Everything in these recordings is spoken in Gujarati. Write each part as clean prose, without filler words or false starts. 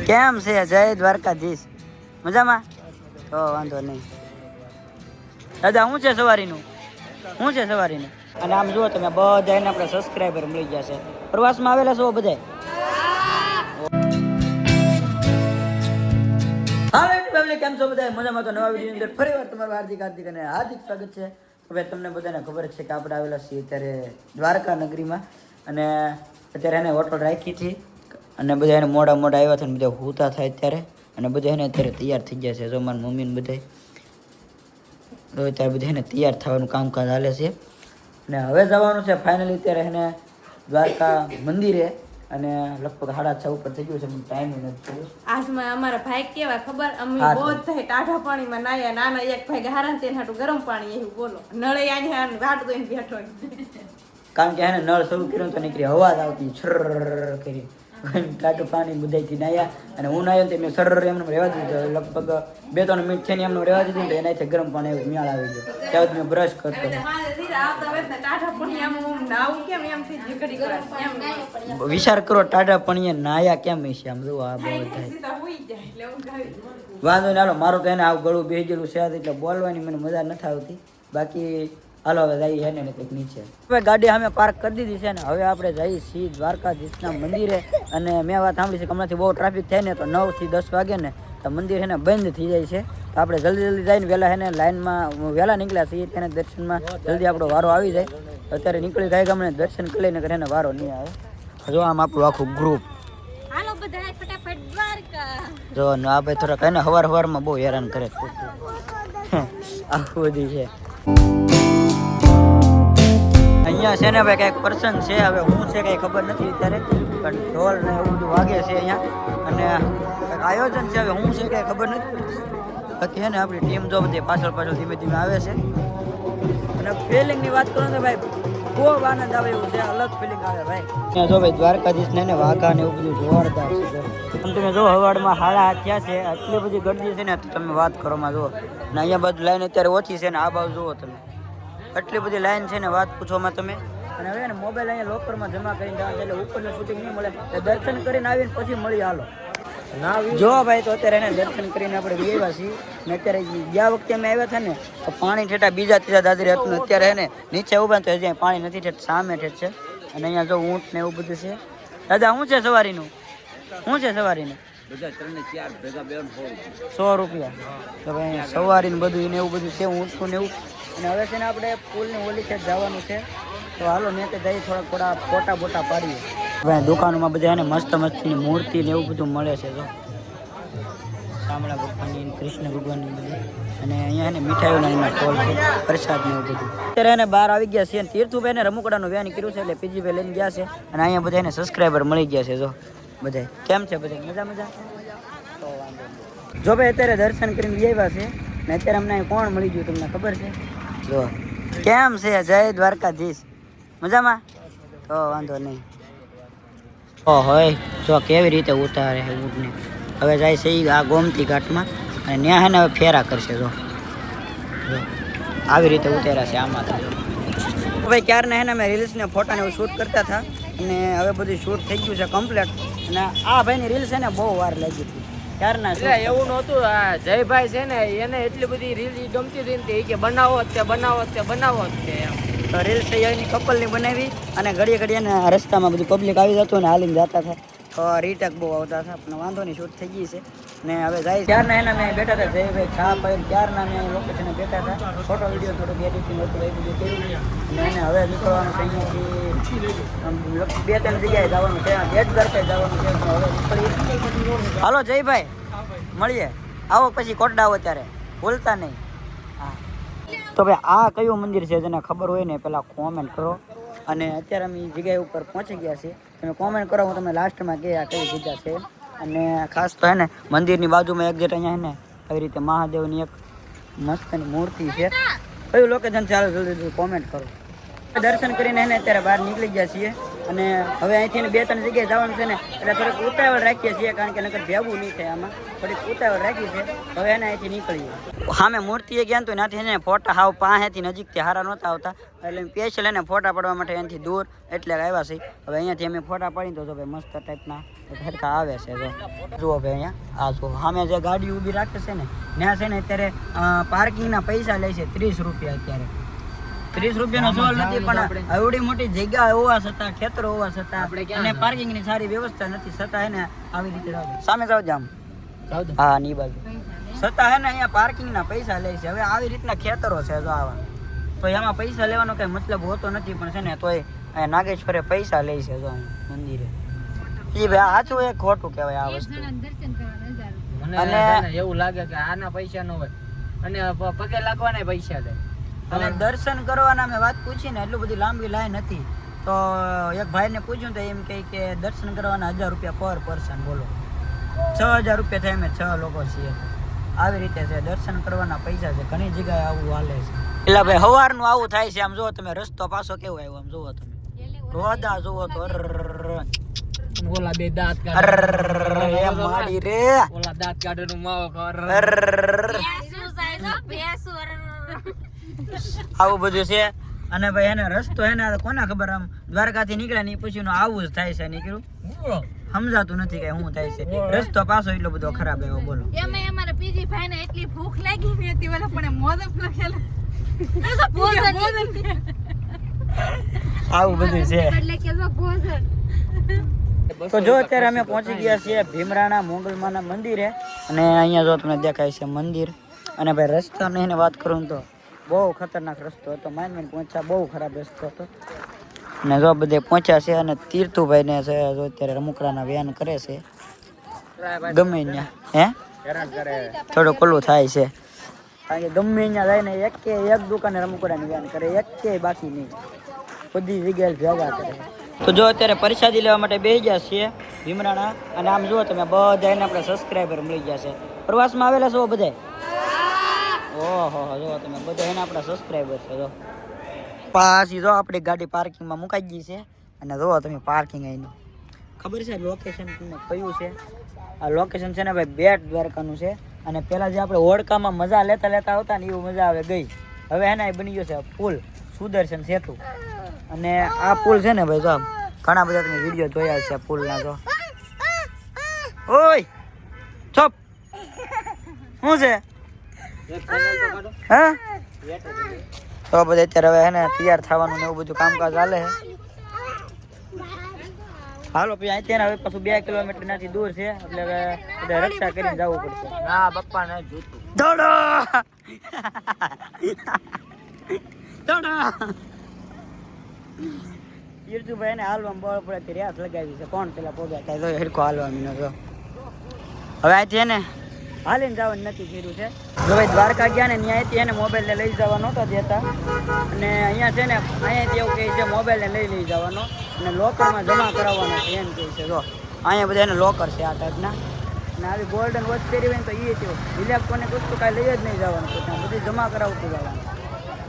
કેમ છે જય દ્વારકાધીશ? મજામાં? તો વાંધો નહીં. દાદા શું છે સવારીનું? શું છે સવારીનું? અને આમ જુઓ તમે બધા એને આપણે સબસ્ક્રાઈબર મળી ગયા છે. પ્રવાસમાં આવેલા છો બધા? હાલો ફેમિલી, કેમ છો બધા? મજામાં? તો નવા વિડીયોની અંદર ફરીવાર તમારું હાર્દિક અને હાર્દિક સ્વાગત છે. હવે તમને બધાને ખબર છે કે આપણે આવેલા છીએ અત્યારે દ્વારકા નગરીમાં, અને અત્યારે એને હોટલ રાખી હતી અને બધા એને મોડા આવ્યા હતા ને બધા હુતા થાય અત્યારે, અને બધા એને અત્યારે તૈયાર થઈ ગયા છે. જો મારી મમ્મી ને બધા તો અત્યારે બધા એને તૈયાર થવાનું કામકાજ હાલે છે. અને હવે જવાનું છે ફાઇનલી અત્યારે એને દ્વારકા મંદિરે, અને લગભગ 6:30 ઉપર થઈ ગયું છે. મને ટાઈમ નથી. આજમાં અમારા ભાઈ કેવા ખબર, અમે બોધ થાય ટાઢા પાણીમાં નાયા. નાના એક ભાઈ હારા તેને હાટું ગરમ પાણી એવું બોલો નળે આની હાર વાટ દોઈને બેઠો. કારણ કે એને નળ શરૂ કર્યો તો નીકળી હવા જ આવતી છર કરી ટાટું પાણી બધાથી નાયા, અને હું નાયો તો મેં સર એમને રહેવા દીધું. લગભગ 2-3 મિનિટ છે ને એમને રહેવા દીધું તો એનાથી ગરમ પાણી એવું મેળ આવી ગયો. ત્યાં મેં બ્રશ કરતો. વિચાર કરો ટાટા પાણીએ નાયા કેમ હશે? આમ જો આ બહુ થાય. વાંધો નહીં, હાલો મારું તો એને આવું ગળું બેસી ગયેલું છે એટલે બોલવાની મને મજા નથી આવતી. બાકી હાલો હવે જઈએ છે ને કંઈક નીચે. હવે ગાડી અમે પાર્ક કરી દીધી છે ને હવે આપણે જઈએ છીએ દ્વારકાધીશના મંદિરે. અને મેં વાત સાંભળી છે કે હમણાંથી બહુ ટ્રાફિક થાય ને તો 9 થી 10 વાગે ને તો મંદિર એને બંધ થઈ જાય છે. તો આપણે જલ્દી જઈને વહેલા એને લાઈનમાં વહેલા નીકળ્યા છીએ તેને દર્શનમાં જલ્દી આપણો વારો આવી જાય. અત્યારે નીકળી જાય ગમે દર્શન કરી લઈને એને વારો નહીં આવે. જો આમ આપણું આખું ગ્રુપ જો આ ભાઈ થોડા કઈ ને હવારમાં બહુ હેરાન કરે આખું બધી છે. અહીંયા છે ને ભાઈ કંઈક પર્સન છે, હવે હું છે કંઈ ખબર નથી અત્યારે, પણ ઢોલ ને એવું બધું વાગે છે અહીંયા, અને કંઈક આયોજન છે. હવે હું છે કંઈ ખબર નથી. બાકી છે ને આપણી ટીમ જો બધી પાછળ ધીમે ધીમે આવે છે. અને ફિલિંગની વાત કરું તો ભાઈ ખૂબ આનંદ આવે એવું છે, અલગ ફિલિંગ આવે ભાઈ. અહીંયા જો ભાઈ દ્વારકાધીશ ને વાઘા ને એવું બધું જોરદાર છે. તમે જો હવાડમાં 8:30 થયા છે, આટલી બધી ગરદી છે ને તો તમે વાત કરો માં જુઓ. ને અહીંયા બધું લાઈન અત્યારે ઓછી છે ને આ બાજુ જુઓ તમે આટલી બધી લાઈન છે ને વાત પૂછવામાં તમે. અને હવે ને મોબાઈલ અહીંયા લોકરમાં જમા કરીને જવાનું એટલે ઉપરનું શૂટિંગ નહીં મળે. દર્શન કરીને આવીને પછી મળી હાલો જો ભાઈ. તો અત્યારે એને દર્શન કરીને આપણે આવ્યા છીએ. ને અત્યારે ગયા વખતે અમે આવ્યા હતા ને તો પાણી ઠેઠા બીજા ત્રીજા દાદરી હતું. અત્યારે એને નીચે ઉભા તો હજી પાણી નથી ઠેઠ સામે ઠેઠ છે. અને અહીંયા જો ઊંટ ને એવું બધું છે. દાદા શું છે સવારીનું? શું છે સવારીનું? બધા 3 ને 4 ભેગા 100 રૂપિયા. તો ભાઈ સવારી ને બધું ને એવું બધું છે ઊંટનું ને એવું. અને હવે છે ને આપણે પુલની ઓલી છે જવાનું છે. તો હાલો ને તે જઈ થોડા ફોટા પાડીએ. ભાઈ દુકાનોમાં બધા એને મસ્ત મસ્તીની મૂર્તિ ને એવું બધું મળે છે. જો શામળા ભગવાનની, કૃષ્ણ ભગવાનની બધી. અને અહીંયા એને મીઠાઈઓના સ્ટોલ છે, પ્રસાદ ને એવું બધું. અત્યારે એને બહાર આવી ગયા છે. તીર્થુભાઈ ને રમકડાનું વેન કર્યું છે એટલે પીજીભાઈ લઈને ગયા છે. અને અહીંયા બધા એને સબસ્ક્રાઈબર મળી ગયા છે. જો બધા કેમ છે? બધા મજા? તો વાંધો નહીં. જો ભાઈ અત્યારે દર્શન કરીને આવ્યા છે ને અત્યારે અમને કોણ મળી ગયું તમને ખબર છે? જો કેમ છે જય દ્વારકાધીશ? મજામાં? તો વાંધો નહીં. હોય જો કેવી રીતે ઉતારે છે ઊંટને. હવે જાય છે આ ગોમતી ઘાટમાં અને ત્યાં હે ને હવે ફેરા કરશે. જો આવી રીતે ઉતાર્યા છે આમાંથી. ભાઈ ક્યારના હે ને અમે રીલ્સને ફોટાને એવું શૂટ કરતા હતા અને હવે બધું શૂટ થઈ ગયું છે કમ્પ્લીટ. અને આ ભાઈની રીલ્સ છે ને બહુ વાર લાગી હતી ક્યારના. એવું નહોતું. જયભાઈ છે ને એને એટલી બધી રીલ ગમતી હતી ને કે બનાવો જ તે એમ. તો રીલ્સ એની કપલની બનાવી અને ઘડીએ એને રસ્તામાં બધું પબ્લિક આવી જતું અને હાલીને જતા હતા તો રીટેક બહુ આવતા હતા. પણ વાંધો નહીં, શૂટ થઈ ગઈ છે ને હવે જાય. ક્યારના એના મેં બેઠા હતા જયભાઈ ચા પાઈને ક્યારના મેં લોકેશને બેઠા હતા. ફોટો વિડીયો થોડુંક એડિટિંગ હતું એ બધું કર્યું. અને એને હવે નીકળવાનું છે અહીંયાથી 2-3 જગ્યાએ જવાનું છે. બેટ દ્વારકા જવાનું છે. હવે નીકળી. હાલો જયભાઈ મળીએ. આવો પછી કોટડા આવો ત્યારે ભૂલતા નહીં. હા તો ભાઈ આ કયું મંદિર છે જેને ખબર હોય ને પહેલાં કોમેન્ટ કરો. અને અત્યારે અમે જગ્યાએ ઉપર પહોંચી ગયા છીએ. તમે કોમેન્ટ કરો, હું તમે લાસ્ટમાં કહે આ કઈ જગ્યા છે. અને ખાસ તો હે ને મંદિરની બાજુમાં એક્ઝેક્ટ અહીંયા હે ને આવી રીતે મહાદેવની એક મસ્તની મૂર્તિ છે. કયું લોકેશન ચાલો જલ્દી કોમેન્ટ કરો. દર્શન કરીને એને અત્યારે બહાર નીકળી ગયા છીએ અને હવે અહીંથી 2-3 જગ્યાએ જવાનું છે ને એટલે થોડીક ઉતાવળ રાખીએ છીએ કારણ કે નકર ભેગું નહીં થાય આમાં થોડીક ઉતાવળ રાખી છે હવે એને અહીંથી નીકળીએ સામે મૂર્તિએ ગયા તો ત્યાંથી એને ફોટા હાવ પાસેથી નજીકથી હારા નહોતા આવતા એટલે સ્પેશિયલ એને ફોટા પડવા માટે અહીંથી દૂર એટલે આવ્યા છે હવે અહીંયાથી અમે ફોટા પાડી તો ભાઈ મસ્ત ટાઈપના ફરકા આવે છે જો જુઓ ભાઈ અહીંયા આ જો સામે જે ગાડી ઊભી રાખે છે ને ત્યાં છે ને અત્યારે પાર્કિંગના પૈસા લે છે 30 રૂપિયા અત્યારે 30 રૂપિયાનો સવાલ નથી પણ એવડી મોટી જગ્યા હોવા છતાં ખેતરો હોવા છતાં અને પાર્કિંગની સારી વ્યવસ્થા નથી છતાં એને આવી રીતે સામે જાવ જામ હા ની બાજુ છતાં હે ને અહીંયા પાર્કિંગના પૈસા લે છે હવે આવી રીતના ખેતરો છે જો આવા તો એમાં પૈસા લેવાનો કઈ મતલબ હોતો નથી પણ છે ને તોય અહીંયા નાગેશ્વરે પૈસા લે છે જો મંદિરે એ ભાઈ આછું એક ખોટું કહેવાય આ વસ્તુ અને એવું લાગે કે આના પૈસા ન હોય અને પગે લાગવાના પૈસા દે અને દર્શન કરવાના મેં વાત પૂછી ને એટલું બધી લાંબી લાઈન હતી તો એક ભાઈને પૂછ્યું તો એમ કહે કે દર્શન કરવાના 1000 રૂપિયા પર પર્સન બોલો 6000 રૂપિયા થાય અમે 6 લોકો છીએ આવી રીતે છે દર્શન કરવાના પૈસા છે ઘણી જગ્યાએ આવું હાલે છે એટલે ભાઈ સવારનું આવું થાય છે આમ જુઓ તમે રસ્તો પાછો કેવો આવ્યો આમ જુઓ તમે રોદા જુઓ તો ઓલા બે દાંત એ માડી રે ઓલા દાંત કાઢવાનું માવો કર આવું બધું છે અને ભાઈ એને રસ્તો એને કોના ખબર આમ દ્વારકાથી નીકળ્યા ને પછી આવું જ થાય છે નીકળ્યું સમજાતું નથી કે શું થાય છે રસ્તો પાછો એટલો બધો ખરાબ આવ્યો બોલો એમે અમારા પીજી ભાઈ ને એટલી ભૂખ લાગી મે હતી વાલા પણ મોદક લખેલા આવું બધું છે એટલે કે ભોજન તો જો અત્યારે અમે પહોંચી ગયા છીએ ભીમરાણા મોગલમાના મંદિરે અને અહીંયા જો તમને દેખાય છે મંદિર અને ભાઈ રસ્તાની એને વાત કરું તો બહુ ખતરનાક રસ્તો હતો માઇન પહોંચ્યા બહુ ખરાબ રસ્તો હતો અને જો બધે પહોંચ્યા છે અને તીર્થુભાઈને છે જો અત્યારે રમકડાના વ્યાન કરે છે ગમે ત્યાં થોડું ખુલ્લું થાય છે કારણ કે ગમે ત્યાં જાય ને એક દુકાને રમકડાની વ્યાન કરે એક બાકી નહીં બધી જગ્યાએ ભેગા કરે તો જો અત્યારે પ્રસાદી લેવા માટે બેસી ગયા છીએ ભીમરાણા અને આમ જુઓ તમે બધા એને આપણે સબસ્ક્રાઈબર મળી ગયા છે પ્રવાસમાં આવેલા છો બધા ઓહો જો તમે બધા એને આપણા સબસ્ક્રાઈબર છે જો પાછી જો આપણી ગાડી પાર્કિંગમાં મુકાઈ ગઈ છે અને જો તમે પાર્કિંગ અહીંનું ખબર છે લોકેશન તમને કયું છે આ લોકેશન છે ને ભાઈ બેટ દ્વારકાનું છે અને પહેલાં જે આપણે હોડકામાં મજા લેતા આવતા ને એવું મજા આવે ગઈ હવે એના બની ગયો છે પુલ સુદર્શન સેતુ અને આ પુલ છે ને ભાઈ જો ઘણા બધા તમે વિડીયો જોયા છે પુલના જો ઓય ચપ શું છે હા તો બધા અત્યારે હવે એને તૈયાર થવાનું ને એવું બધું કામકાજ ચાલે છે હાલો પછી અહીંથી હવે પાછું 2 કિલોમીટર નાથી દૂર છે એટલે હવે બધા રક્ષા કરીને જવું પડશે ના પપ્પા ને જોતું દોડો દોડો તીર્થુભાઈ ને હાલવામાં બળ પડે રેસ લગાવી છે કોણ પેલા પોગા થાય તો હેડકો હાલવા મીનો તો હવે અહીંથી એને હાલીને જવાનું નક્કી કર્યું છે જો ભાઈ દ્વારકા ગયા ને ત્યાંથી એને મોબાઈલને લઈ જવા નહોતા દેતા અને અહીંયા છે ને અહીંયાથી એવું કહે છે મોબાઈલને લઈ જવાનો અને લોકરમાં જમા કરાવવાનો છે એમ કહે છે જો અહીંયા બધા એને લોકર છે આ ટાઈપના અને આવી ગોલ્ડન વોચ પહેરી હોય ને તો એ થયું ઇલેક્ટ્રોનિક વસ્તુ કાંઈ લઈ જ નહીં જવાનું તો ત્યાં બધું જમા કરાવતું જવાનું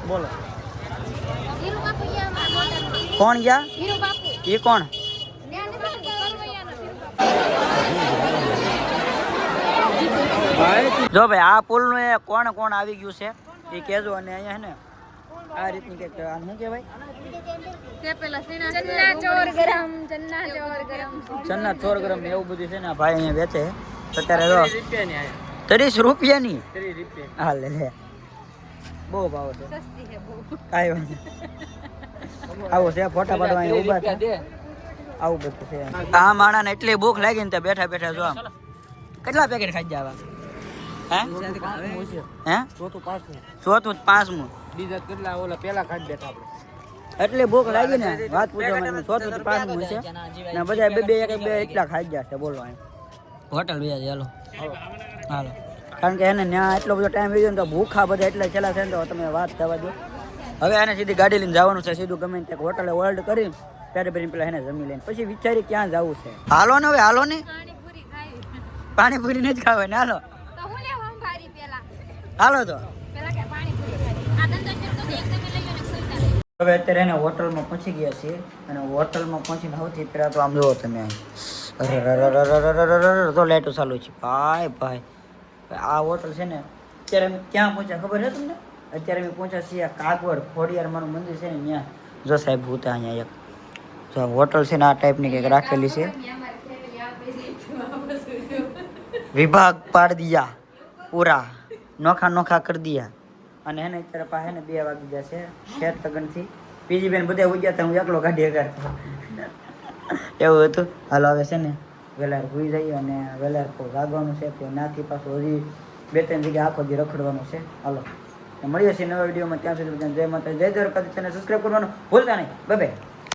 બોલો કોણ ગયા એ કોણ જો ભાઈ આ પુલ નું કોણ આવી ગયું છે એ કહેજો અને અહીંયા હે ને આ રીતની કે શું કહેવાય ચન્ના ચોર ગરમ એવું બધું છે ને ભાઈ અહીંયા વેચે અત્યારે 30 રૂપિયાની હા લે બહુ ભાવ છે કાંઈ વાંધો આવું છે ફોટા પાડવા અહીંયા ઊભા છે આવું બધું છે આ માણાને એટલી ભૂખ લાગી ને ત્યાં બેઠા જો આમ કેટલા પેકેટ ખાઈ જવા ચોથું પાંચમું બીજા કેટલા ઓલા પેલા ખાઈ બેઠા આપણે એટલી ભૂખ લાગી ને વાત પૂછો મને ચોથું પાંચમું છે ને બધા બે એટલા ખાઈ ગયા છે બોલો હોટલ વ્યાજ હાલો કારણ કે એને ત્યાં એટલો બધો ટાઈમ રહી ગયો ને તો ભૂખા બધા એટલા છેલ્લા છે ને તો તમે વાત થવા દો હવે એને સીધી ગાડી લઈને જવાનું છે સીધું ગમે ત્યાં હોટલે વર્લ્ડ કરી ત્યારે પછી પેલા એને જમી લઈને પછી વિચારી ક્યાં જવું છે હાલો ને હવે હાલો ને પાણીપુરી ને જ ખાવે ને હાલો હાલો તો હવે અત્યારે એને હોટલમાં પહોંચી ગયા છીએ અને હોટલમાં પહોંચીને સૌથી પહેલાં તો આમ જુઓ તમે તો લાઈટો ચાલુ છે ભાઈ આ હોટલ છે ને અત્યારે અમે ક્યાં પહોંચ્યા ખબર છે તમને અત્યારે અમે પહોંચ્યા છીએ કાગવડ ખોડિયાર માનું મંદિર છે ને ત્યાં જો સાહેબ ભૂતા અહીંયા એક જો હોટલ છે ને આ ટાઈપની કંઈક રાખેલી છે વિભાગ પાડ દિયા પૂરા નોખા કરી દિયા અને એને અત્યારે પાસે ને 2 વાગી ગયા છે ખેત લગનથી બીજી બેન બધા ઉગ્યા હતા હું એકલો કાઢી કાઢતો એવું હતું. હાલો હવે છે ને વેલાર હોઈ જઈએ અને વેલાર જાગવાનું છે તો નાથી પાછું હજી 2-3 જગ્યાએ આખો દી રખડવાનું છે. હાલો મળીએ છીએ નવા વિડીયોમાં. ત્યાં સુધી જય માતા જય દ્વારકાધીશ. ચેનલ સબસ્ક્રાઈબ કરવાનું ભૂલતા નહીં. Bye bye.